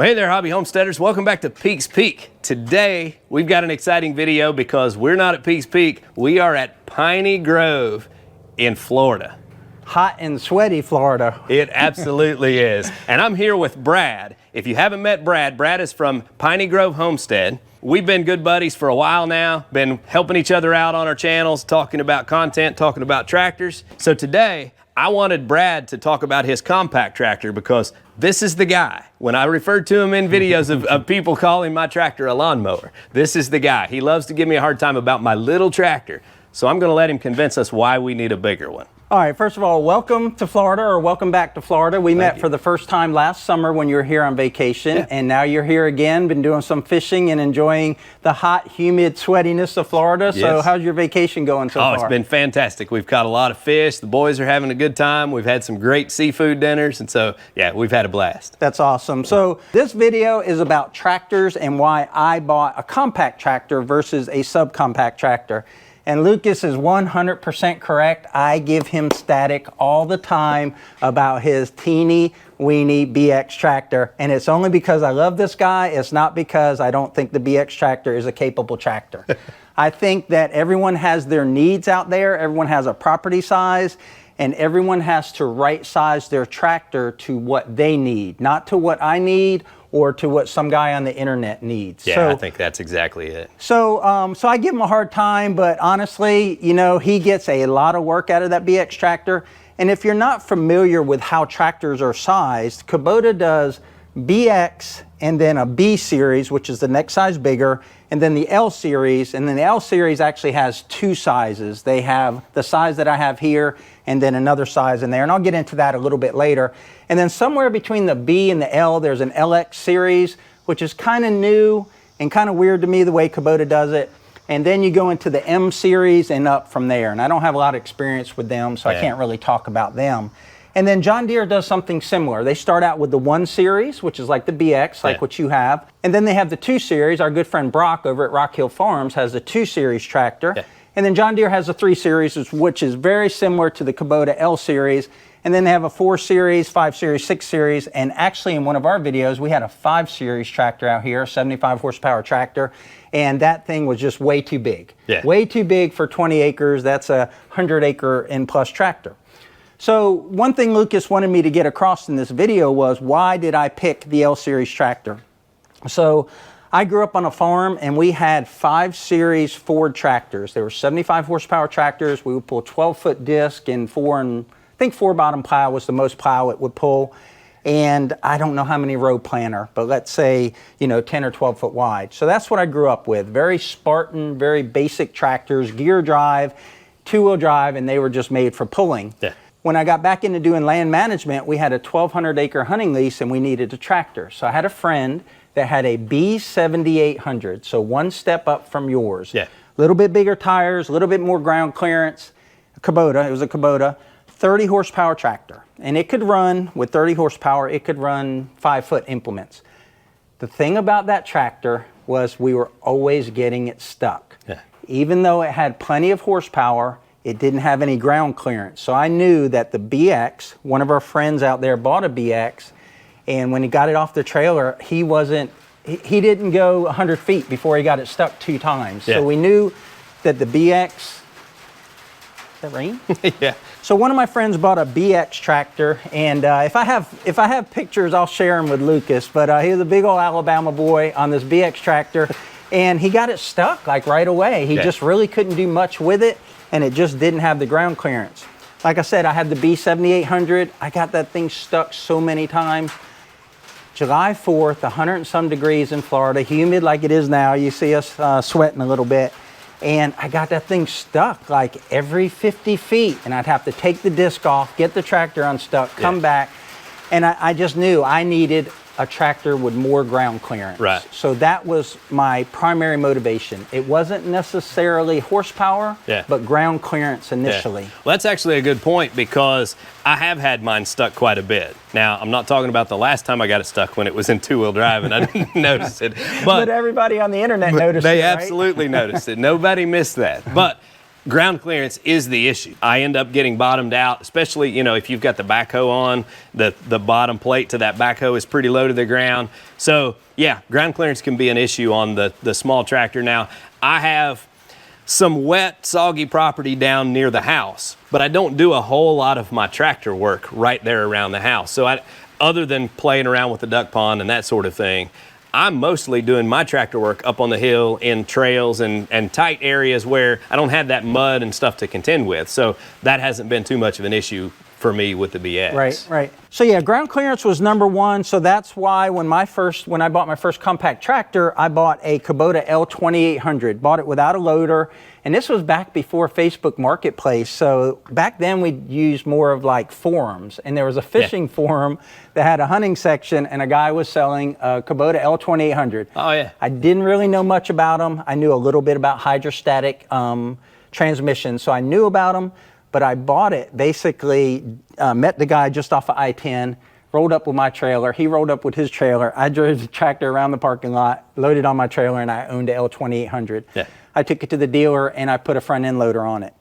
Well, hey there, hobby homesteaders. Welcome back to Peaks Peak. Today, we've got an exciting video because we're not at Peaks Peak. We are at Piney Grove in Florida. Hot and sweaty Florida. It absolutely is. And I'm here with Brad. If you haven't met Brad, Brad is from Piney Grove Homestead. We've been good buddies for a while now, been helping each other out on our channels, talking about content, talking about tractors. So today, I wanted Brad to talk about his compact tractor because this is the guy. When I referred to him in videos of people calling my tractor a lawnmower, this is the guy. He loves to give me a hard time about my little tractor. So I'm gonna let him convince us why we need a bigger one. All right, first of all, welcome to Florida, or welcome back to Florida. We met for the first time last summer when you were here on vacation, and now you're here again, been doing some fishing and enjoying the hot, humid sweatiness of Florida. So how's your vacation going so far? Oh, it's been fantastic. We've caught a lot of fish. The boys are having a good time. We've had some great seafood dinners, and so, yeah, we've had a blast. That's awesome. So this video is about tractors and why I bought a compact tractor versus a subcompact tractor. And Lucas is 100% correct. I give him static all the time about his teeny weeny BX tractor. And it's only because I love this guy. It's not because I don't think the BX tractor is a capable tractor. I think that everyone has their needs out there. Everyone has a property size. And everyone has to right size their tractor to what they need, not to what I need or to what some guy on the internet needs. Yeah, I think that's exactly it. So I give him a hard time, but honestly, you know, he gets a lot of work out of that BX tractor. And if you're not familiar with how tractors are sized, Kubota does BX and then a B series, which is the next size bigger, and then the L series, and then the L series actually has two sizes. They have the size that I have here and then another size in there, and I'll get into that a little bit later. And then somewhere between the B and the L, there's an LX series, which is kind of new and kind of weird to me the way Kubota does it. And then you go into the M series and up from there. And I don't have a lot of experience with them, so I can't really talk about them. And then John Deere does something similar. They start out with the 1 series, which is like the BX, like what you have. And then they have the 2 series. Our good friend Brock over at Rock Hill Farms has the 2 series tractor. And then John Deere has the 3 series, which is very similar to the Kubota L series. And then they have a 4 series, 5 series, 6 series. And actually in one of our videos, we had a 5 series tractor out here, a 75 horsepower tractor. And that thing was just way too big. Way too big for 20 acres. That's a 100 acre and plus tractor. So one thing Lucas wanted me to get across in this video was, why did I pick the L series tractor? So I grew up on a farm and we had 5 series Ford tractors. They were 75 horsepower tractors. We would pull 12-foot disc and I think 4 bottom plow was the most plow it would pull. And I don't know how many row planter, but let's say, you know, 10 or 12 foot wide. So that's what I grew up with. Very Spartan, very basic tractors, gear drive, 2-wheel drive, and they were just made for pulling. When I got back into doing land management, we had a 1,200 acre hunting lease and we needed a tractor. So I had a friend that had a B7800, so one step up from yours. A little bit bigger tires, a little bit more ground clearance. Kubota, it was a Kubota, 30 horsepower tractor. And it could run, with 30 horsepower, it could run 5-foot implements. The thing about that tractor was we were always getting it stuck. Even though it had plenty of horsepower, it didn't have any ground clearance. So I knew that the BX, one of our friends out there bought a BX, and when he got it off the trailer, he didn't go 100 feet before he got it stuck 2 times. So we knew that the BX, is that rain? So one of my friends bought a BX tractor, and if I have pictures, I'll share them with Lucas, but he was a big old Alabama boy on this BX tractor, and he got it stuck like right away. He just really couldn't do much with it, and it just didn't have the ground clearance. Like I said, I had the B7800. I got that thing stuck so many times. July 4th, 100 and some degrees in Florida, humid like it is now. You see us sweating a little bit. And I got that thing stuck like every 50 feet. And I'd have to take the disc off, get the tractor unstuck, come back. And I just knew I needed a tractor with more ground clearance. So that was my primary motivation. It wasn't necessarily horsepower, but ground clearance initially. Well, that's actually a good point because I have had mine stuck quite a bit. Now, I'm not talking about the last time I got it stuck when it was in 2-wheel drive and I didn't notice it. But everybody on the internet noticed it, They absolutely noticed it. Nobody missed that. But ground clearance is the issue. I end up getting bottomed out, especially, if you've got the backhoe on, the bottom plate to that backhoe is pretty low to the ground. So yeah, ground clearance can be an issue on the small tractor. Now, I have some wet, soggy property down near the house, but I don't do a whole lot of my tractor work right there around the house. So other than playing around with the duck pond and that sort of thing, I'm mostly doing my tractor work up on the hill in trails and tight areas where I don't have that mud and stuff to contend with. So that hasn't been too much of an issue for me with the BX. Right. So yeah, ground clearance was number one. So that's why when I bought my first compact tractor, I bought a Kubota L2800. Bought it without a loader, and this was back before Facebook Marketplace. So back then we used more of like forums, and there was a fishing forum that had a hunting section, and a guy was selling a Kubota L2800. Oh yeah. I didn't really know much about them. I knew a little bit about hydrostatic transmission, so I knew about them. But I bought it, basically met the guy just off of I-10, rolled up with my trailer. He rolled up with his trailer. I drove the tractor around the parking lot, loaded on my trailer, and I owned a L2800. Yeah. I took it to the dealer, and I put a front end loader on it.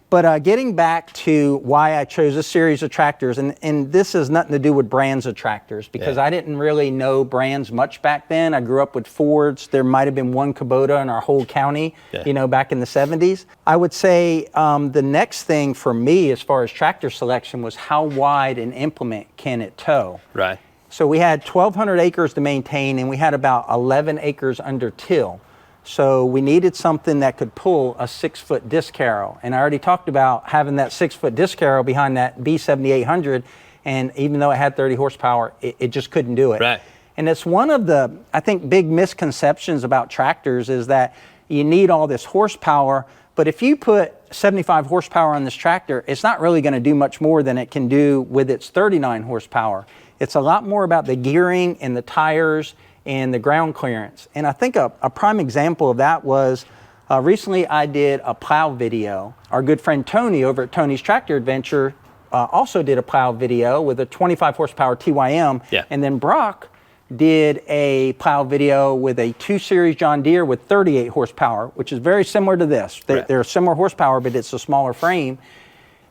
But getting back to why I chose a series of tractors, and this has nothing to do with brands of tractors, because I didn't really know brands much back then. I grew up with Fords. There might have been one Kubota in our whole county, back in the 70s. I would say the next thing for me as far as tractor selection was how wide an implement can it tow. Right. So we had 1,200 acres to maintain, and we had about 11 acres under till. So we needed something that could pull a 6-foot disc harrow. And I already talked about having that 6-foot disc harrow behind that B7800. And even though it had 30 horsepower, it just couldn't do it. Right. And it's one of the, I think, big misconceptions about tractors is that you need all this horsepower. But if you put 75 horsepower on this tractor, it's not really going to do much more than it can do with its 39 horsepower. It's a lot more about the gearing and the tires and the ground clearance. And I think a prime example of that was recently I did a plow video. Our good friend Tony over at Tony's Tractor Adventure also did a plow video with a 25 horsepower TYM. Yeah. And then Brock did a plow video with a 2 Series John Deere with 38 horsepower, which is very similar to this. They're similar horsepower, but it's a smaller frame.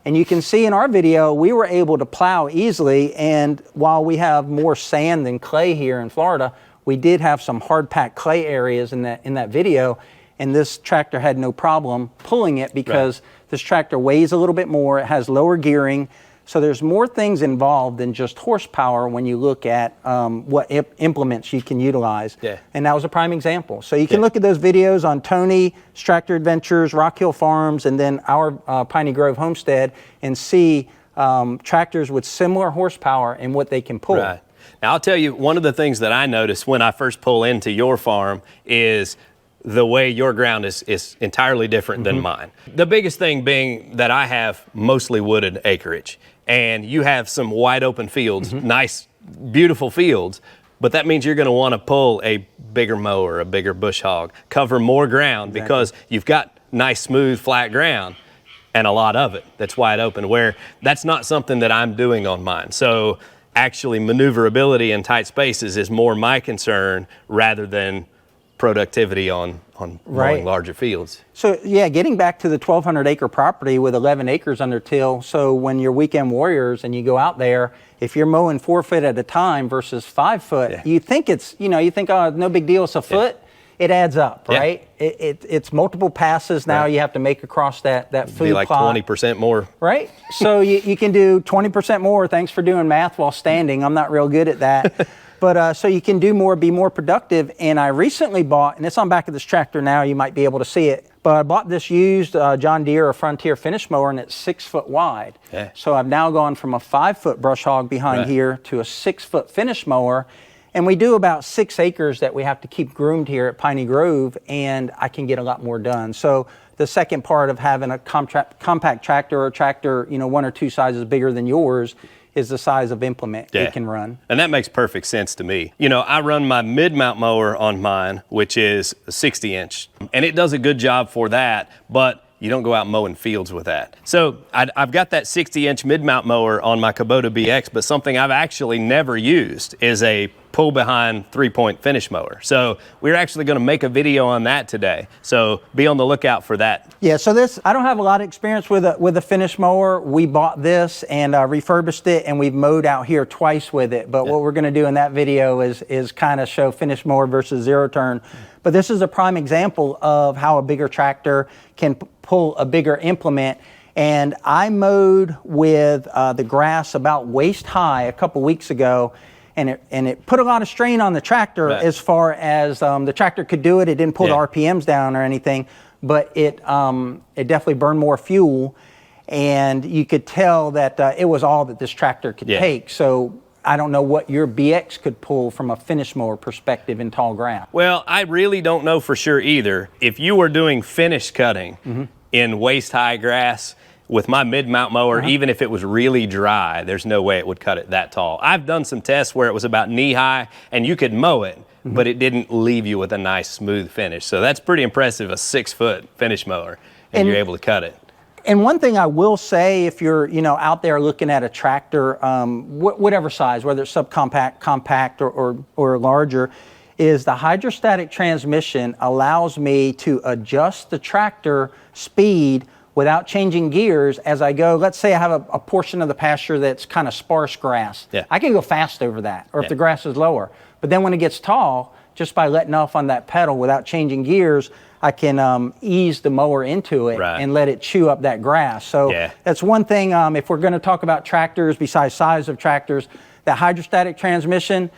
And you can see in our video, we were able to plow easily. And while we have more sand than clay here in Florida, we did have some hard packed clay areas in that video, and this tractor had no problem pulling it because this tractor weighs a little bit more, it has lower gearing, so there's more things involved than just horsepower when you look at what implements you can utilize. Yeah. And that was a prime example. So you can look at those videos on Tony's Tractor Adventures, Rock Hill Farms, and then our Piney Grove Homestead, and see tractors with similar horsepower and what they can pull. Right. Now, I'll tell you, one of the things that I noticed when I first pull into your farm is the way your ground is entirely different than mine. The biggest thing being that I have mostly wooded acreage, and you have some wide open fields, nice, beautiful fields, but that means you're going to want to pull a bigger mower, a bigger bush hog, cover more ground because you've got nice, smooth, flat ground and a lot of it that's wide open, where that's not something that I'm doing on mine. So actually maneuverability in tight spaces is more my concern rather than productivity on mowing larger fields. So yeah, getting back to the 1,200 acre property with 11 acres under till, so when you're weekend warriors and you go out there, if you're mowing 4 foot at a time versus 5 foot, you think it's, you think, oh, no big deal, it's a foot. It adds up, right? It's multiple passes now you have to make across that food be like plot. 20% more. Right? So you can do 20% more. Thanks for doing math while standing. I'm not real good at that. But so you can do more, be more productive. And I recently bought, and it's on back of this tractor now, you might be able to see it, but I bought this used John Deere or Frontier finish mower, and it's 6 foot wide. Yeah. So I've now gone from a 5 foot brush hog behind here to a 6 foot finish mower. And we do about 6 acres that we have to keep groomed here at Piney Grove, and I can get a lot more done. So the second part of having a compact tractor or tractor, 1 or 2 sizes bigger than yours, is the size of implement it can run. And that makes perfect sense to me. I run my mid-mount mower on mine, which is a 60-inch, and it does a good job for that, but you don't go out mowing fields with that. So I've got that 60-inch mid-mount mower on my Kubota BX, but something I've actually never used is a pull behind 3-point finish mower. So we're actually going to make a video on that today. So be on the lookout for that. Yeah, so I don't have a lot of experience with a finish mower. We bought this and refurbished it, and we've mowed out here twice with it. But what we're going to do in that video is kind of show finish mower versus zero turn. But this is a prime example of how a bigger tractor can pull a bigger implement. And I mowed with the grass about waist high a couple weeks ago, and it put a lot of strain on the tractor as far as the tractor could do it. It didn't pull the RPMs down or anything, but it definitely burned more fuel, and you could tell that it was all that this tractor could take. So I don't know what your BX could pull from a finish mower perspective in tall grass. Well, I really don't know for sure either. If you were doing finish cutting in waist high grass, with my mid-mount mower, even if it was really dry, there's no way it would cut it that tall. I've done some tests where it was about knee-high, and you could mow it, but it didn't leave you with a nice, smooth finish. So that's pretty impressive, a 6-foot finish mower, and you're able to cut it. And one thing I will say, if you're out there looking at a tractor, whatever size, whether it's subcompact, compact, or larger, is the hydrostatic transmission allows me to adjust the tractor speed without changing gears as I go. Let's say I have a portion of the pasture that's kind of sparse grass. I can go fast over that, or if the grass is lower. But then when it gets tall, just by letting off on that pedal without changing gears, I can ease the mower into it and let it chew up that grass. So that's one thing, if we're gonna talk about tractors, besides size of tractors, that hydrostatic transmission,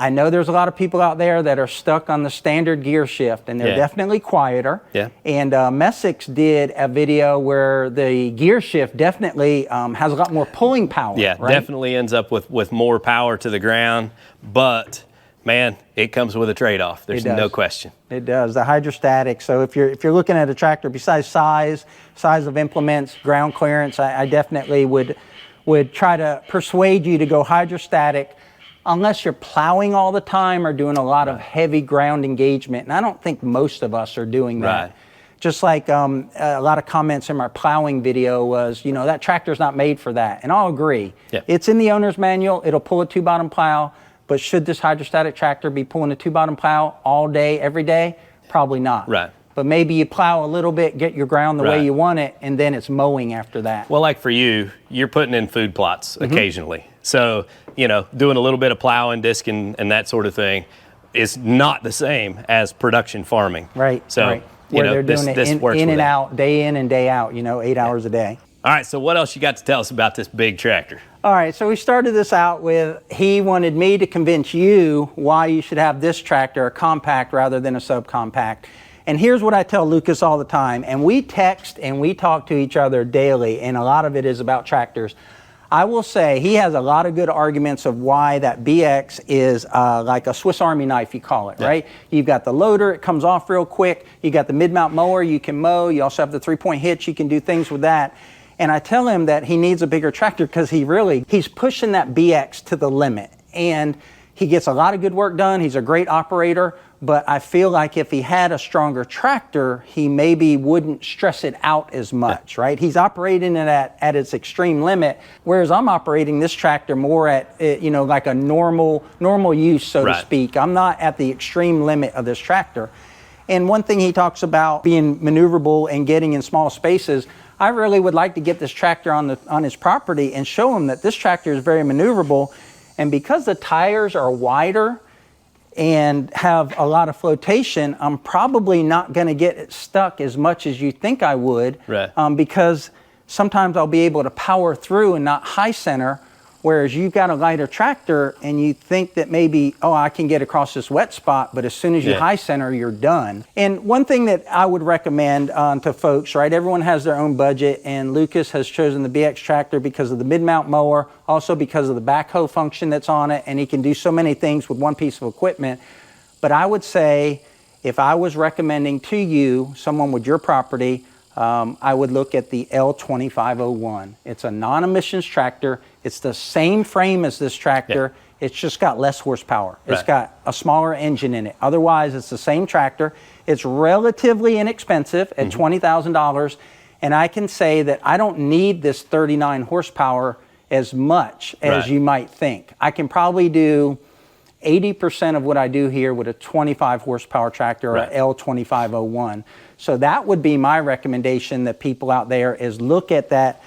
I know there's a lot of people out there that are stuck on the standard gear shift, and they're definitely quieter. And Messick's did a video where the gear shift definitely has a lot more pulling power. Definitely ends up with more power to the ground, but man, it comes with a trade-off. There's no question. It does, the hydrostatic. So if you're looking at a tractor, besides size of implements, ground clearance, I definitely would try to persuade you to go hydrostatic, unless you're plowing all the time or doing a lot of heavy ground engagement. And I don't think most of us are doing that. Just like a lot of comments in my plowing video was, that tractor's not made for that. And I'll agree. It's in the owner's manual. It'll pull a 2-bottom plow. But should this hydrostatic tractor be pulling a 2-bottom plow all day, every day? Probably not. But maybe you plow a little bit, get your ground the way you want it, and then it's mowing after that. Well, like for you, you're putting in food plots occasionally. So, doing a little bit of plowing, disking, and that sort of thing is not the same as production farming. So, where they're doing it in and out, day in and day out, 8 hours a day. All right, so what else you got to tell us about this big tractor? All right, so we started this out with, he wanted me to convince you why you should have this tractor, a compact rather than a subcompact. And here's what I tell Lucas all the time, and we text and we talk to each other daily, and a lot of it is about tractors. I will say he has a lot of good arguments of why that BX is like a Swiss Army knife, you call it, right? You've got the loader, it comes off real quick. You got the mid-mount mower, you can mow. You also have the 3-point hitch, you can do things with that. And I tell him that he needs a bigger tractor because he's pushing that BX to the limit. And he gets a lot of good work done. He's a great operator. But I feel like if he had a stronger tractor, he maybe wouldn't stress it out as much, right? He's operating it at its extreme limit, whereas I'm operating this tractor more at, like a normal use, so to speak. I'm not at the extreme limit of this tractor. And one thing he talks about being maneuverable and getting in small spaces, I really would like to get this tractor on his property and show him that this tractor is very maneuverable. And because the tires are wider and have a lot of flotation, I'm probably not going to get it stuck as much as you think I would, because sometimes I'll be able to power through and not high center, whereas you've got a lighter tractor and you think that maybe, I can get across this wet spot, but as soon as you high center, you're done. And one thing that I would recommend to folks, right, everyone has their own budget, and Lucas has chosen the BX tractor because of the mid-mount mower, also because of the backhoe function that's on it, and he can do so many things with one piece of equipment. But I would say, if I was recommending to you, someone with your property, I would look at the L2501. It's a non-emissions tractor. It's the same frame as this tractor. It's just got less horsepower. It's got a smaller engine in it. Otherwise, it's the same tractor. It's relatively inexpensive at $20,000. And I can say that I don't need this 39 horsepower as much as you might think. I can probably do 80% of what I do here with a 25 horsepower tractor or Right. a L2501. So that would be my recommendation that people out there is look at that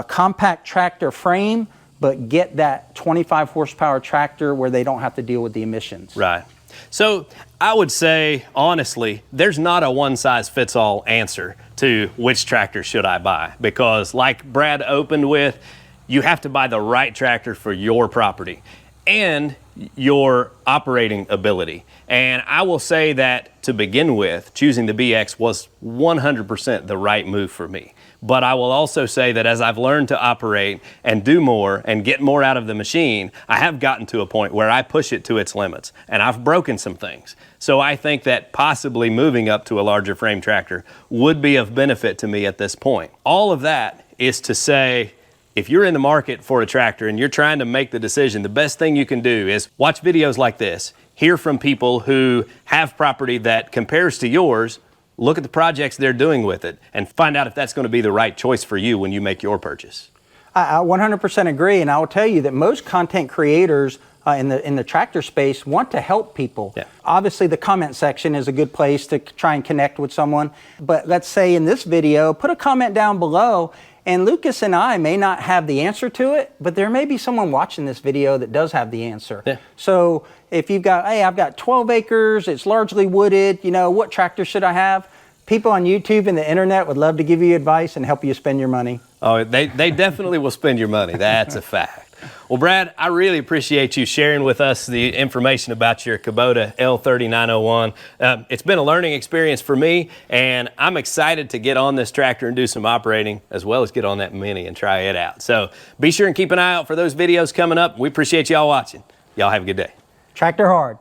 compact tractor frame, but get that 25 horsepower tractor where they don't have to deal with the emissions. Right. So I would say, honestly, there's not a one-size-fits-all answer to which tractor should I buy, because like Brad opened with, you have to buy the right tractor for your property and your operating ability. And I will say that to begin with, choosing the BX was 100% the right move for me. But I will also say that as I've learned to operate and do more and get more out of the machine, I have gotten to a point where I push it to its limits, and I've broken some things. So I think that possibly moving up to a larger frame tractor would be of benefit to me at this point. All of that is to say, if you're in the market for a tractor and you're trying to make the decision, the best thing you can do is watch videos like this, hear from people who have property that compares to yours, look at the projects they're doing with it, and find out if that's going to be the right choice for you when you make your purchase. I 100% agree, and I will tell you that most content creators in the tractor space want to help people. Yeah. Obviously, the comment section is a good place to try and connect with someone. But let's say in this video, put a comment down below, and Lucas and I may not have the answer to it, but there may be someone watching this video that does have the answer. Yeah. So if you've got, hey, I've got 12 acres, it's largely wooded, you know, what tractor should I have? People on YouTube and the internet would love to give you advice and help you spend your money. Oh, they definitely will spend your money. That's a fact. Well, Brad, I really appreciate you sharing with us the information about your Kubota L3901. It's been a learning experience for me, and I'm excited to get on this tractor and do some operating, as well as get on that Mini and try it out. So be sure and keep an eye out for those videos coming up. We appreciate y'all watching. Y'all have a good day. Tractor hard.